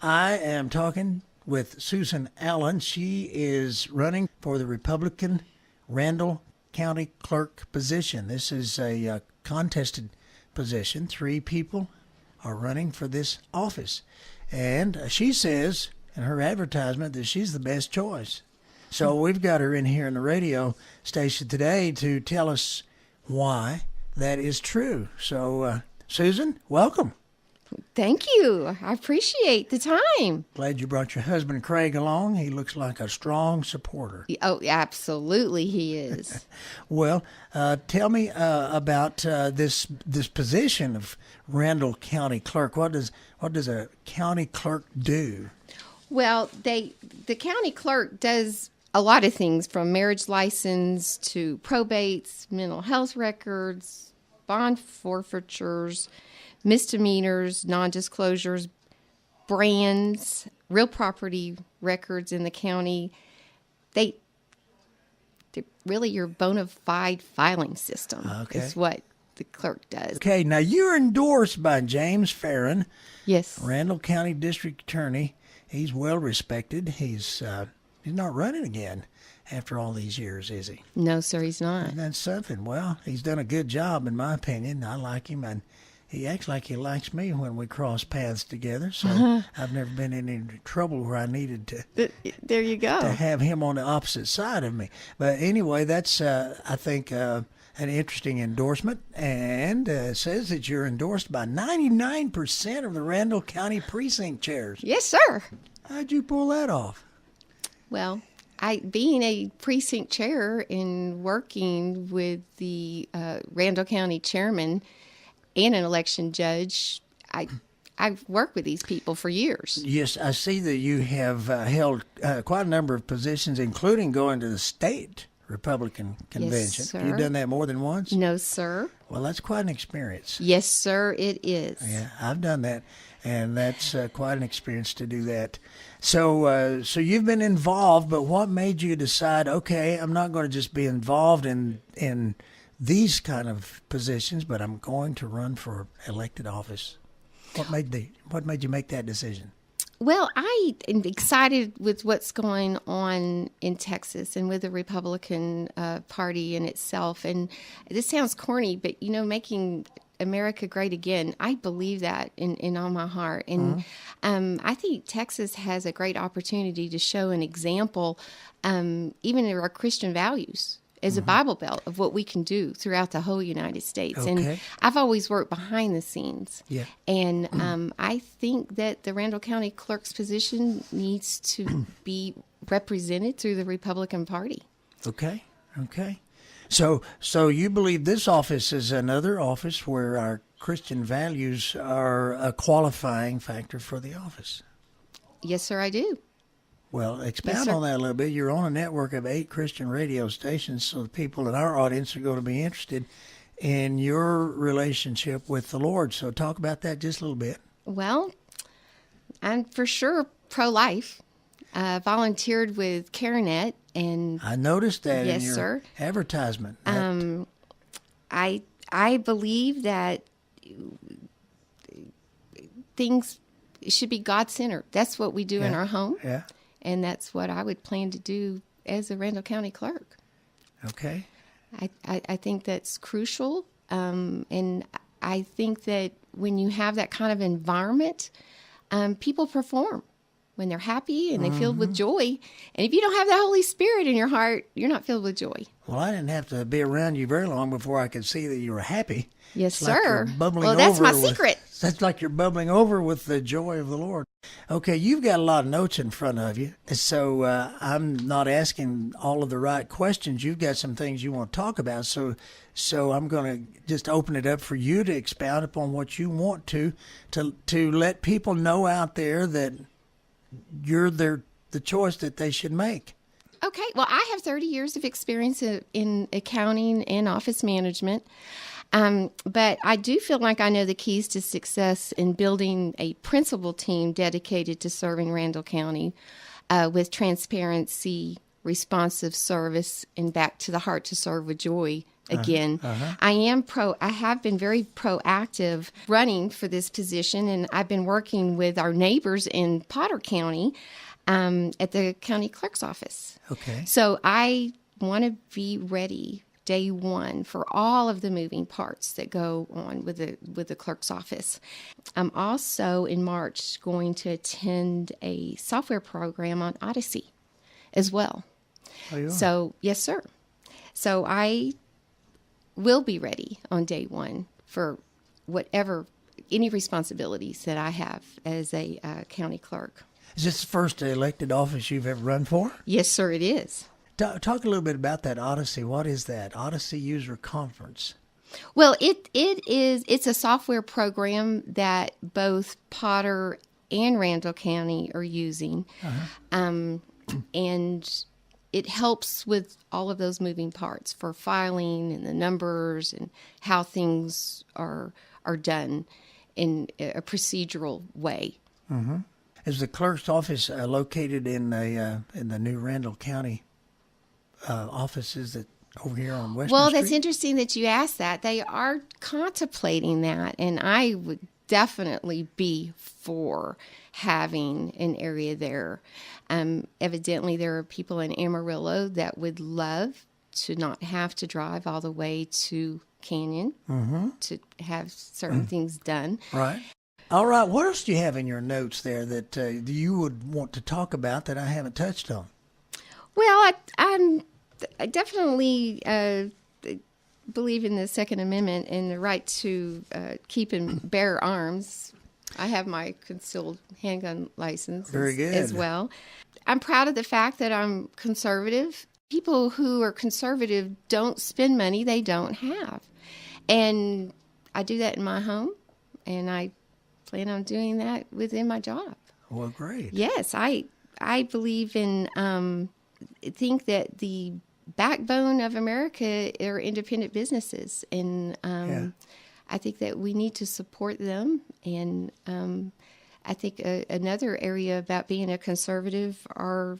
I am talking with Susan Allen. She is running for the Republican Randall County Clerk position. This is a contested position. 3 people are running for this office. And she says in her advertisement that she's the best choice. So we've got her in here in the radio station today to tell us why that is true. So, Susan, welcome. Thank you. I appreciate the time. Glad you brought your husband Craig along. He looks like a strong supporter. Oh, absolutely he is. Well, tell me about this position of Randall County Clerk. What does a county clerk do? Well, the county clerk does a lot of things, from marriage license to probates, mental health records, bond forfeitures, misdemeanors, non-disclosures, brands, real property records in the county. They're really your bona fide filing system. Okay. Is what the clerk does. Okay, now you're endorsed by James Farron, Yes. Randall County District Attorney. He's well respected. He's not running again after all these years, is he? No, sir, he's not. And that's something. Well, he's done a good job, in my opinion. I like him, and he acts like he likes me when we cross paths together. So I've never been in any trouble where I needed to There you go. have him on the opposite side of me. But anyway, that's I think an interesting endorsement, and it says that you're endorsed by 99% of the Randall County precinct chairs. Yes, sir. How'd you pull that off? Well, being a precinct chair and working with the Randall County chairman and an election judge, I've worked with these people for years. Yes, I see that you have held quite a number of positions, including going to the state Republican convention. sir. You've done that more than once? No, sir. Well, that's quite an experience. Yes, sir, it is. Yeah, I've done that, and that's quite an experience to do that. So, so you've been involved, but what made you decide, okay, I'm not going to just be involved in these kind of positions, but I'm going to run for elected office? What made you make that decision? Well, I am excited with what's going on in Texas and with the Republican Party in itself. And this sounds corny, but, making America great again, I believe that in all my heart. And I think Texas has a great opportunity to show an example, even in our Christian values, as a Bible Belt of what we can do throughout the whole United States. Okay. And I've always worked behind the scenes. Yeah. And I think that the Randall County Clerk's position needs to be represented through the Republican Party. Okay. So you believe this office is another office where our Christian values are a qualifying factor for the office? Yes, sir, I do. Well, expound Yes, sir. on that a little bit. You're on a network of 8 Christian radio stations, so the people in our audience are going to be interested in your relationship with the Lord. So talk about that just a little bit. Well, I'm for sure pro-life. Volunteered with CareNet, and I noticed that Yes, in your sir. advertisement. I believe that things should be God-centered. That's what we do in our home, Yeah. and that's what I would plan to do as a Randall County Clerk. Okay. I think that's crucial, and I think that when you have that kind of environment, people perform when they're happy and they filled with joy. And if you don't have the Holy Spirit in your heart, you're not filled with joy. Well, I didn't have to be around you very long before I could see that you were happy. Yes, It's like sir. you're bubbling Well, that's my over with- secret. That's like you're bubbling over with the joy of the Lord. Okay, you've got a lot of notes in front of you, so I'm not asking all of the right questions. You've got some things you want to talk about, so I'm going to just open it up for you to expound upon what you want to let people know out there that you're the choice that they should make. Okay. Well, I have 30 years of experience in accounting and office management. But I do feel like I know the keys to success in building a principal team dedicated to serving Randall County with transparency, responsive service, and back to the heart to serve with joy again. I have been very proactive running for this position, and I've been working with our neighbors in Potter County at the county clerk's office. Okay. So I want to be ready day one for all of the moving parts that go on with the clerk's office. I'm also in March going to attend a software program on Odyssey as well. Oh, you are? So, yes, sir. So I will be ready on day one for any responsibilities that I have as a county clerk. Is this the first elected office you've ever run for? Yes, sir, it is. Talk a little bit about that Odyssey. What is that? Odyssey User Conference. Well, it's a software program that both Potter and Randall County are using. And it helps with all of those moving parts for filing and the numbers and how things are done in a procedural way. Mm-hmm. Is the clerk's office located in the new Randall County offices that over here on Western Well, Street? that's interesting that you asked that. They are contemplating that, and I would definitely be for having an area there. Evidently, there are people in Amarillo that would love to not have to drive all the way to Canyon to have certain things done. Right. All right. What else do you have in your notes there that you would want to talk about that I haven't touched on? Well, I definitely believe in the Second Amendment and the right to keep and bear arms. I have my concealed handgun license Very good. as well. I'm proud of the fact that I'm conservative. People who are conservative don't spend money they don't have. And I do that in my home, and I plan on doing that within my job. Well, great. Yes, I believe in, think that the backbone of America are independent businesses. And I think that we need to support them. And I think another area about being a conservative are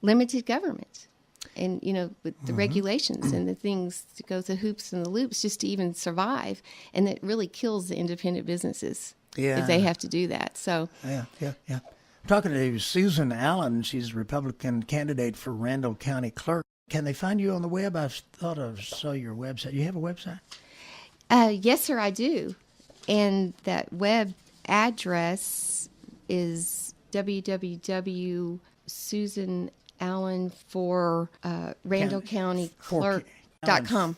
limited government. And, with the regulations and the things to go through hoops and the loops just to even survive. And that really kills the independent businesses if they have to do that. So Yeah. I'm talking to Susan Allen. She's a Republican candidate for Randall County Clerk. Can they find you on the web? I thought I saw your website. You have a website? yes, sir, I do. And that web address is www.susanallen for randallcountyclerk.com.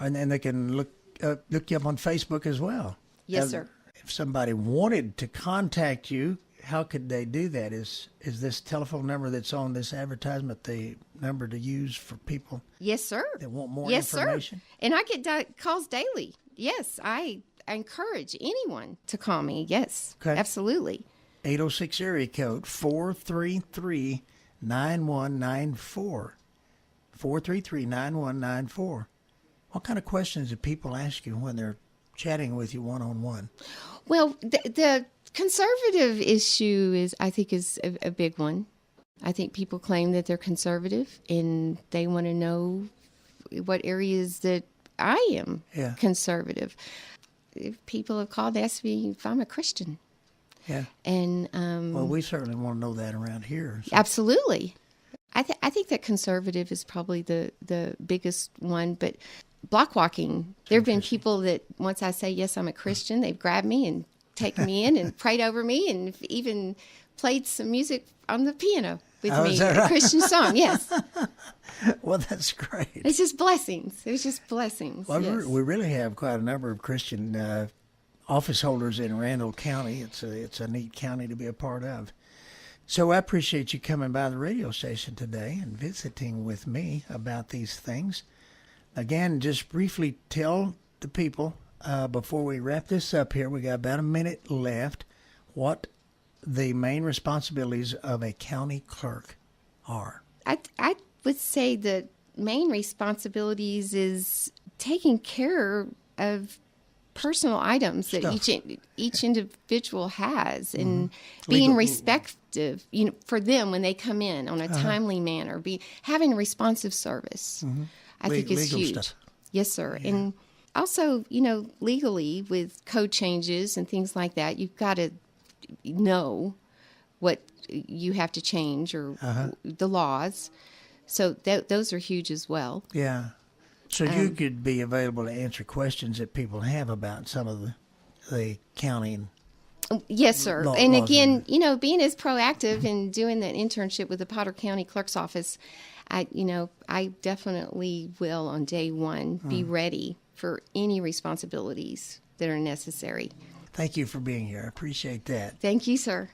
And then they can look you up on Facebook as well. Yes, sir. If somebody wanted to contact you, how could they do that? Is this telephone number that's on this advertisement the number to use for people Yes, sir. that want more Yes, information? sir. And I get calls daily. Yes, I encourage anyone to call me. Yes, Okay. absolutely. 806 area code 433-9194. 433-9194. What kind of questions do people ask you when they're chatting with you one-on-one? Well, the conservative issue is a big one. I think people claim that they're conservative and they want to know what areas that I am conservative. If people have called to ask me if I'm a Christian. Yeah. And Well, we certainly want to know that around here. So. absolutely. I think that conservative is probably the biggest one, but block walking, there have been people that once I say, yes, I'm a Christian, they've grabbed me and taken me in and prayed over me and even played some music on the piano with me, is that a right? Christian song, yes. Well, that's great. It's just blessings. It's just blessings. Well, yes. we really have quite a number of Christian office holders in Randall County. It's a neat county to be a part of. So I appreciate you coming by the radio station today and visiting with me about these things. Again, just briefly tell the people before we wrap this up here, we got about a minute left, what the main responsibilities of a county clerk are. I would say the main responsibilities is taking care of personal items that each individual has and being respectful, for them when they come in on a timely manner, having responsive service. I think is legal huge. stuff. Yes, sir. And also, legally with code changes and things like that, you've got to know what you have to change or the laws. So those are huge as well. Yeah. So you could be available to answer questions that people have about some of the county. Yes, sir. Laws And again, being as proactive and doing that internship with the Potter County Clerk's Office, I definitely will on day one be ready for any responsibilities that are necessary. Thank you for being here. I appreciate that. Thank you, sir.